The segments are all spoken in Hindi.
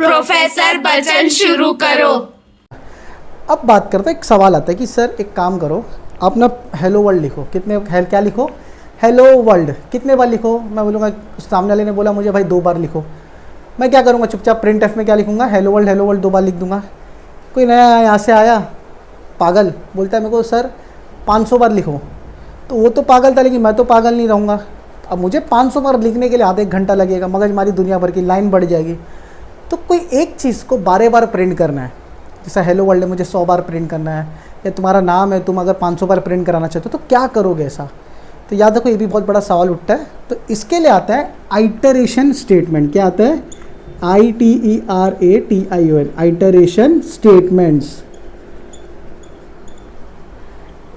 प्रोफेसर बच्चन शुरू करो। अब बात करते हैं, एक सवाल आता है कि सर एक काम करो, आप ना हेलो वर्ल्ड लिखो। कितने क्या लिखो? हेलो वर्ल्ड कितने बार लिखो? मैं बोलूँगा, सामने वाले ने बोला मुझे भाई 2 बार लिखो। मैं क्या करूँगा, चुपचाप प्रिंट एफ में क्या लिखूँगा, हेलो वर्ल्ड 2 बार लिख दूँगा। कोई नया यहाँ से आया पागल, बोलता है मेरे को सर 500 बार लिखो। तो वो तो पागल था, लेकिन मैं तो पागल नहीं रहूँगा। अब मुझे 500 बार लिखने के लिए आधा 1 घंटा लगेगा, मगजमारी दुनिया भर की, लाइन बढ़ जाएगी। तो कोई एक चीज़ को बार बार प्रिंट करना है, जैसा हेलो वर्ल्ड है मुझे 100 बार प्रिंट करना है, या तुम्हारा नाम है तुम अगर 500 बार प्रिंट कराना चाहते हो तो क्या करोगे ऐसा? तो याद रखो, ये भी बहुत बड़ा सवाल उठता है। तो इसके लिए आता है आइटरेशन स्टेटमेंट। क्या आता है? ITERATION, iteration statements.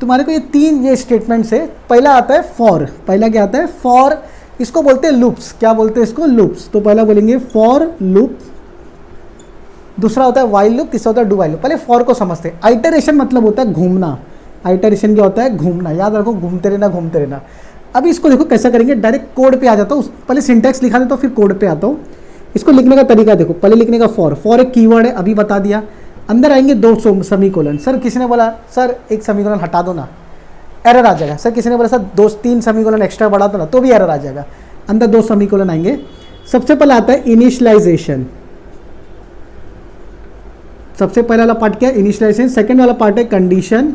तुम्हारे को ये 3 स्टेटमेंट्स है। पहला आता है फॉर। पहला क्या आता है? फॉर। इसको बोलते हैं लूप्स। क्या बोलते हैं इसको? लूप्स। तो पहला बोलेंगे फॉर लूप। दूसरा होता है वाइल लूप, तीसरा होता है डू वाइल लूप। पहले फॉर को समझते हैं। आइटरेशन मतलब होता है घूमना। आइटरेशन क्या होता है? घूमना। याद रखो, घूमते रहना। अभी इसको देखो कैसा करेंगे, डायरेक्ट कोड पे आ जाता हूँ। पहले सिंटैक्स लिखा देता हूँ, फिर कोड पे आता हूँ। इसको लिखने का तरीका देखो। पहले लिखने का फॉर एक कीवर्ड है, अभी बता दिया। अंदर आएंगे 2 सेमीकोलन। सर किसी ने बोला सर एक सेमीकोलन हटा दो ना, एरर आ जाएगा। सर किसी ने बोला सर 2-3 सेमीकोलन एक्स्ट्रा बढ़ा दो ना, तो भी एरर आ जाएगा। अंदर 2 सेमीकोलन आएंगे। सबसे पहले आता है इनिशियलाइजेशन। सबसे पहला वाला पार्ट क्या है? इनिशियलाइजेशन। सेकंड वाला पार्ट है कंडीशन।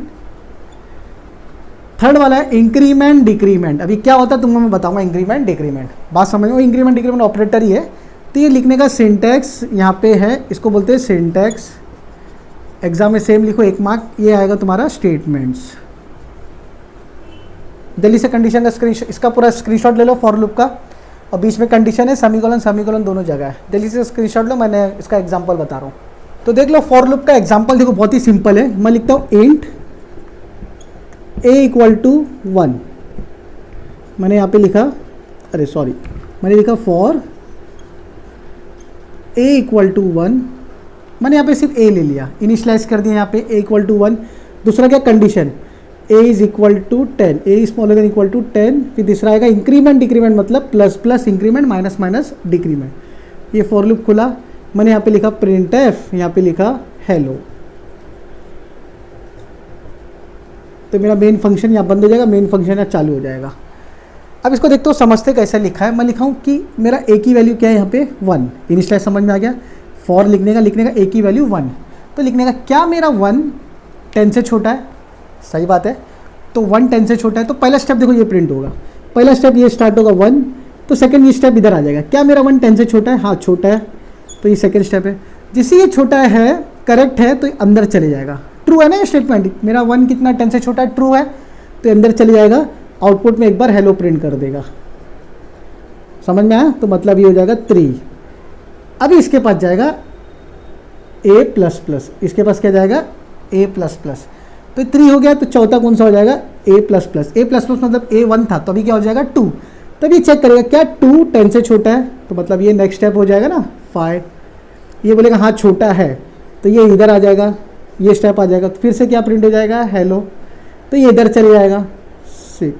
थर्ड वाला है इंक्रीमेंट डिक्रीमेंट। अभी क्या होता है तुमको मैं बताऊंगा, इंक्रीमेंट डिक्रीमेंट। बात समझ में? इंक्रीमेंट डिक्रीमेंट ऑपरेटर ही है। तो ये लिखने का सिंटैक्स यहाँ पे है, इसको बोलते हैं सिंटैक्स। एग्जाम में सेम लिखो, 1 मार्क। ये आएगा तुम्हारा स्टेटमेंट्स। जल्दी से कंडीशन का इसका पूरा स्क्रीनशॉट ले लो फॉर लूप का, और बीच में कंडीशन है, सेमीकोलन दोनों जगह है। जल्दी से स्क्रीनशॉट लो, मैंने इसका एग्जांपल बता रहा हूँ। तो देख लो फॉर लूप का एग्जांपल देखो, बहुत ही सिंपल है। मैं लिखता हूँ इंट a = 1। मैंने यहाँ पे लिखा, मैंने लिखा फॉर a = 1। मैंने यहाँ पे सिर्फ a ले लिया, इनिशियलाइज कर दिया यहाँ पे a = 1। दूसरा क्या? Condition a = 10, a = 10। फिर तीसरा आएगा इंक्रीमेंट डिक्रीमेंट, मतलब प्लस इंक्रीमेंट, माइनस डिक्रीमेंट। ये फॉर लूप खुला। मैंने यहाँ पे लिखा प्रिंट एफ, यहाँ पे लिखा हेलो। तो मेरा मेन फंक्शन यहाँ बंद हो जाएगा, मेन फंक्शन यहाँ चालू हो जाएगा। अब इसको देखते हो, समझते कैसे लिखा है। मैं लिखा हूँ कि मेरा a की वैल्यू क्या है यहाँ पे? 1। इनिशियलाइज समझ में आ गया। फॉर लिखने का a की वैल्यू 1। तो लिखने का क्या मेरा 1 10 से छोटा है? सही बात है। तो 1 10 से छोटा है, तो पहला स्टेप देखो ये प्रिंट होगा। पहला स्टेप ये स्टार्ट होगा 1, तो सेकंड ये स्टेप इधर आ जाएगा। क्या मेरा 1 10 से छोटा है? हाँ छोटा है, तो ये सेकंड स्टेप है। जिससे ये छोटा है, करेक्ट है, तो ये अंदर चले जाएगा। ट्रू है ना ये स्टेटमेंट? मेरा 1 कितना 10 से छोटा है, ट्रू है, तो अंदर चले जाएगा। आउटपुट में एक बार हेलो प्रिंट कर देगा। समझ में आया? तो मतलब ये हो जाएगा 3। अभी इसके पास जाएगा a++। इसके पास क्या जाएगा? a++। तो 3 हो गया, तो चौथा कौन सा हो जाएगा? a++। मतलब a1 था, तो अभी क्या हो जाएगा? 2। तब ये चेक करेगा क्या 2 10 से छोटा है, तो मतलब ये नेक्स्ट स्टेप हो जाएगा ना 5। ये बोलेगा हाँ छोटा है, तो ये इधर आ जाएगा, ये स्टेप आ जाएगा। तो फिर से क्या प्रिंट हो जाएगा? हेलो। तो ये इधर चले जाएगा 6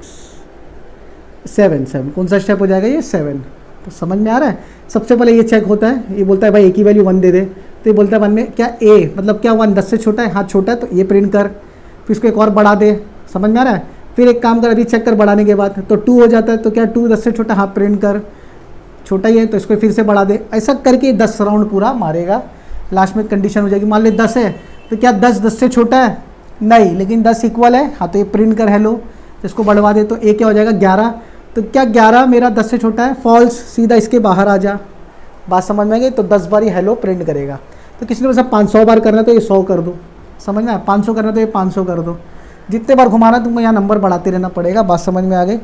7 कौन सा स्टेप हो जाएगा? ये 7। तो समझ में आ रहा है? सबसे पहले ये चेक होता है, ये बोलता है भाई a की वैल्यू 1 दे दे। तो ये बोलता है 1 में क्या a, मतलब क्या 1 10 से छोटा है? हाँ छोटा है, तो ये प्रिंट कर। फिर इसको एक और बढ़ा दे। समझ में आ रहा है? फिर एक काम कर, अभी चेक कर बढ़ाने के बाद, तो 2 हो जाता है, तो क्या 2 10 से छोटा? हाँ प्रिंट कर। छोटा ही है, तो इसको फिर से बढ़ा दे। ऐसा करके 10 राउंड पूरा मारेगा। लास्ट में कंडीशन हो जाएगी, मान ले 10 है, तो क्या 10 से छोटा है? नहीं, लेकिन 10 इक्वल है, हाँ तो ये प्रिंट कर हेलो। इसको बढ़वा दे, तो a क्या हो जाएगा? 11। तो क्या 11 मेरा 10 से छोटा है? फॉल्स। सीधा इसके बाहर आ जा। बात समझ में आ गई? तो 10 बार ही हेलो प्रिंट करेगा। तो किसी ने बोला 500 बार करना है तो ये 100 कर दो। समझ में आया? 500 करना तो ये 500 कर दो। जितने बार घुमाना तुमको यहाँ नंबर बढ़ाते रहना पड़ेगा। बात समझ में आ गई?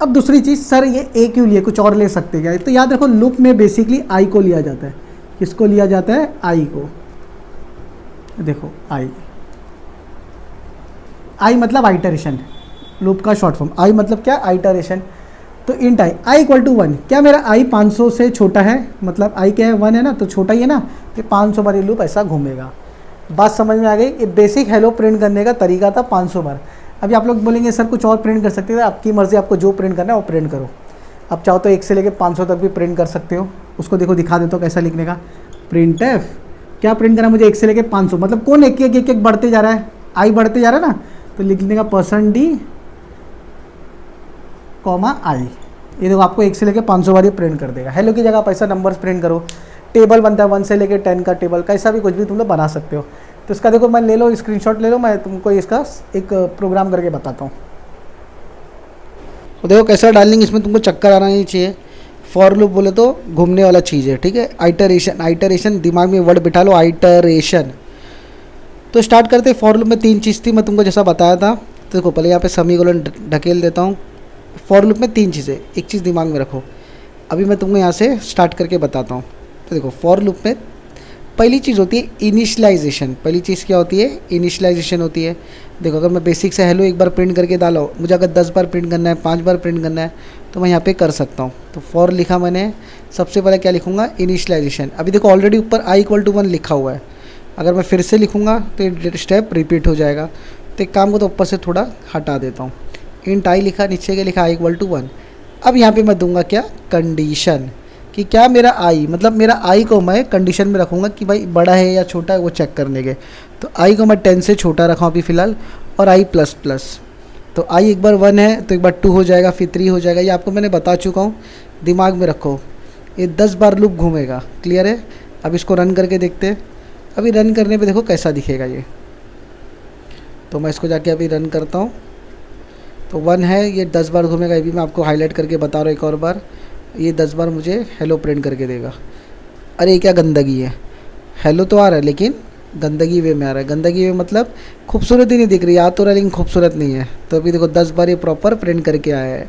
अब दूसरी चीज़, सर ये a क्यों लिए, कुछ और ले सकते क्या? तो याद रखो लूप में बेसिकली i को लिया जाता है। किसको लिया जाता है? i को। देखो i मतलब आइटरेशन, लूप का शॉर्ट फॉर्म। i मतलब क्या? आइटरेशन। तो इंट i = 1। क्या मेरा i 500 से छोटा है? मतलब i क्या है? 1 है ना, तो छोटा ही है ना, तो 500 बार ये लूप ऐसा घूमेगा। बात समझ में आ गई? ये बेसिक हेलो प्रिंट करने का तरीका था 500 बार। अभी आप लोग बोलेंगे सर कुछ और प्रिंट कर सकते हैं। आपकी मर्ज़ी, आपको जो प्रिंट करना है वो प्रिंट करो। आप चाहो तो 1 से लेकर 500 तक भी प्रिंट कर सकते हो। उसको देखो, दिखा देता हूँ कैसा लिखने का। प्रिंट एफ क्या प्रिंट करना है मुझे 1 से लेके 500, मतलब कौन एक एक एक एक बढ़ते जा रहा है, आई बढ़ते जा रहा है ना, तो लिख देगा %d, आई। ये देखो आपको 1 से लेके 500 बार ये प्रिंट कर देगा। हेलो की जगह आप ऐसा नंबर्स प्रिंट करो, टेबल बनता है 1 से लेके 10 का टेबल, कैसा भी कुछ भी तुम लोग बना सकते हो। तो इसका देखो मैं ले लो स्क्रीनशॉट ले लो, मैं तुमको इसका एक प्रोग्राम करके बताता हूँ। तो देखो कैसा डालेंगे, इसमें तुमको चक्कर आना नहीं चाहिए। फॉर लूप बोले तो घूमने वाला चीज़ है, ठीक है। आइटरेशन, आइटरेशन दिमाग में वर्ड बिठा लो, आइटरेशन। तो स्टार्ट करते। फॉर लूप में 3 चीज़ थी, मैं तुमको जैसा बताया था। तो देखो पहले यहाँ पे सेमीकोलन ढकेल देता हूँ। फॉर लूप में 3 चीज़ें, एक चीज़ दिमाग में रखो। अभी मैं तुमको यहाँ से स्टार्ट करके बताता हूँ। तो देखो फॉर लूप में पहली चीज़ होती है इनिशियलाइजेशन। पहली चीज़ क्या होती है, इनिशियलाइजेशन होती है। देखो अगर मैं बेसिक से हेलो एक बार प्रिंट करके डाला हो, मुझे अगर 10 बार प्रिंट करना है, 5 बार प्रिंट करना है, तो मैं यहाँ पे कर सकता हूँ। तो फॉर लिखा मैंने, सबसे पहले क्या लिखूँगा, इनिशियलाइजेशन। अभी देखो ऑलरेडी ऊपर i=1 लिखा हुआ है, अगर मैं फिर से लिखूँगा तो ये स्टेप रिपीट हो जाएगा। तो एक काम को तो ऊपर से थोड़ा हटा देता हूँ। इंट आई लिखा, नीचे क्या लिखा, i=1। अब यहाँ पे मैं दूंगा क्या, कंडीशन, कि क्या मेरा आई, मतलब मेरा आई को मैं कंडीशन में रखूँगा कि भाई बड़ा है या छोटा है वो चेक करने के। तो आई को मैं 10 से छोटा रखा अभी फ़िलहाल, और आई प्लस प्लस। तो आई एक बार 1 है तो एक बार 2 हो जाएगा, फिर 3 हो जाएगा। ये आपको मैंने बता चुका हूँ, दिमाग में रखो। ये 10 बार लूप घूमेगा, क्लियर है। अब इसको रन करके देखते हैं। अभी रन करने पे देखो कैसा दिखेगा ये। तो मैं इसको जाके अभी रन करता हूँ। तो 1 है, ये 10 बार घूमेगा। ये भी मैं आपको हाईलाइट करके बता रहा हूँ एक और बार। ये 10 बार मुझे हेलो प्रिंट करके देगा। अरे ये क्या गंदगी है, हेलो तो आ रहा है लेकिन गंदगी वे में आ रहा है। गंदगी वे मतलब खूबसूरत ही नहीं दिख रही, आ तो रहा है लेकिन खूबसूरत नहीं है। तो अभी देखो 10 बार ये प्रॉपर प्रिंट करके आया है,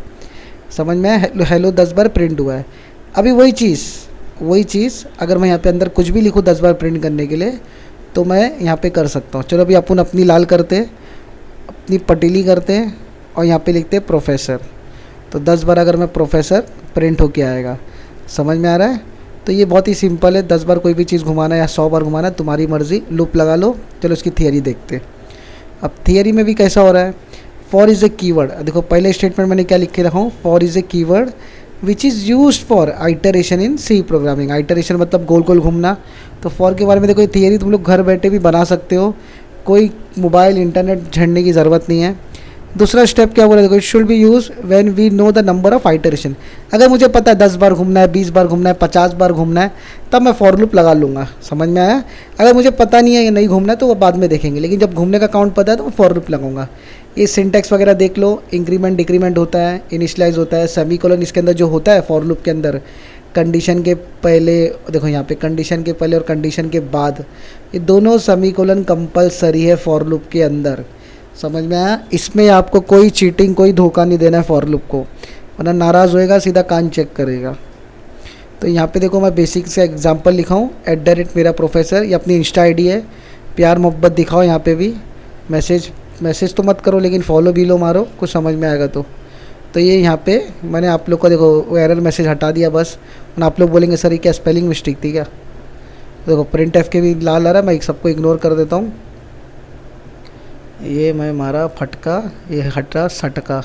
समझ में आया। हेलो 10 बार प्रिंट हुआ है। अभी वही चीज़ अगर मैं यहाँ पे अंदर कुछ भी लिखूँ 10 बार प्रिंट करने के लिए, तो मैं यहाँ पे कर सकता हूँ। चलो अभी अपन अपनी लाल करते, अपनी पटीली करते हैं, और यहाँ पे लिखते हैं प्रोफेसर। तो 10 बार अगर मैं प्रोफेसर प्रिंट होके आएगा, समझ में आ रहा है। तो ये बहुत ही सिंपल है, 10 बार कोई भी चीज़ घुमाना या 100 बार घुमाना, तुम्हारी मर्ज़ी। लूप लगा लो। चलो इसकी थियरी देखते। अब थियरी में भी कैसा हो रहा है, फॉर इज़ ए कीवर्ड। देखो पहले स्टेटमेंट मैंने क्या लिख के रखा हूँ, for is a keyword which is used for iteration in C programming. Iteration मतलब गोल गोल घूमना। तो फॉर के बारे में देखो, ये थियरी तुम लोग घर बैठे भी बना सकते हो, कोई मोबाइल इंटरनेट झड़ने की ज़रूरत नहीं है। दूसरा स्टेप क्या बोला, देखो it should be use when we know the number of iteration. अगर मुझे पता है 10 बार घूमना है, 20 बार घूमना है, 50 बार घूमना है, तब मैं फॉर लूप लगा लूँगा, समझ में आया। अगर मुझे पता नहीं है या नहीं घूमना है तो वो बाद में देखेंगे, लेकिन जब घूमने का काउंट पता है तो मैं फॉर लूप लगाऊंगा। ये सिंटेक्स वगैरह देख लो, इंक्रीमेंट डिक्रीमेंट होता है, इनिशियलाइज होता है, सेमीकोलन इसके अंदर जो होता है फॉर लूप के अंदर, कंडीशन के पहले, देखो यहाँ पे कंडीशन के पहले और कंडीशन के बाद, ये दोनों सेमीकोलन कंपलसरी है फॉर लूप के अंदर, समझ में आया। इसमें आपको कोई चीटिंग, कोई धोखा नहीं देना है फॉर लूप को, वरना नाराज़ होएगा, सीधा कान चेक करेगा। तो यहाँ पे देखो मैं बेसिक से एग्जांपल लिखा हूँ, @मेरा प्रोफेसर। ये अपनी इंस्टा आईडी है, प्यार मोहब्बत दिखाओ यहाँ पे भी। मैसेज तो मत करो, लेकिन फॉलो भी लो, मारो, कुछ समझ में आएगा तो ये यहाँ पे मैंने आप लोग को देखो वो एरर मैसेज हटा दिया बस। और आप लोग बोलेंगे सर ये क्या स्पेलिंग मिस्टेक थी क्या। देखो प्रिंट एफ के भी लाल आ रहा है, मैं सबको इग्नोर कर देता हूँ। ये मैं मारा फटका, ये हटा सटका।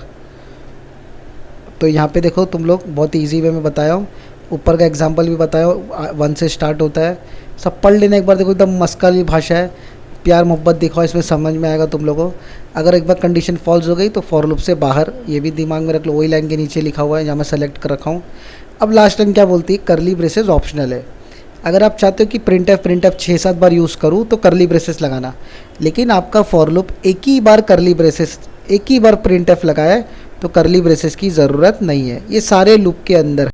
तो यहाँ पे देखो तुम लोग, बहुत ईजी वे में बताया हूँ, ऊपर का एग्जांपल भी बताया हूँ, 1 से स्टार्ट होता है। सब पढ़ लेना एक बार, देखो एकदम मस्कली भाषा है, प्यार मोहब्बत दिखाओ, इसमें समझ में आएगा तुम लोगों को। अगर एक बार कंडीशन फॉल्स हो गई तो फॉर लूप से बाहर, ये भी दिमाग में रख लो। वही लाइन के नीचे लिखा हुआ है जहाँ मैं सेलेक्ट कर रखा हूँ। अब लास्ट लाइन क्या बोलती है, करली ब्रेसेस ऑप्शनल है। अगर आप चाहते हो कि प्रिंट एफ 6-7 बार यूज़ करूँ तो करली ब्रेसेस लगाना, लेकिन आपका फॉर लूप एक ही बार करली ब्रेसेस, एक ही बार प्रिंट एफ लगाया है तो करली ब्रेसेस की ज़रूरत नहीं है। ये सारे लूप के अंदर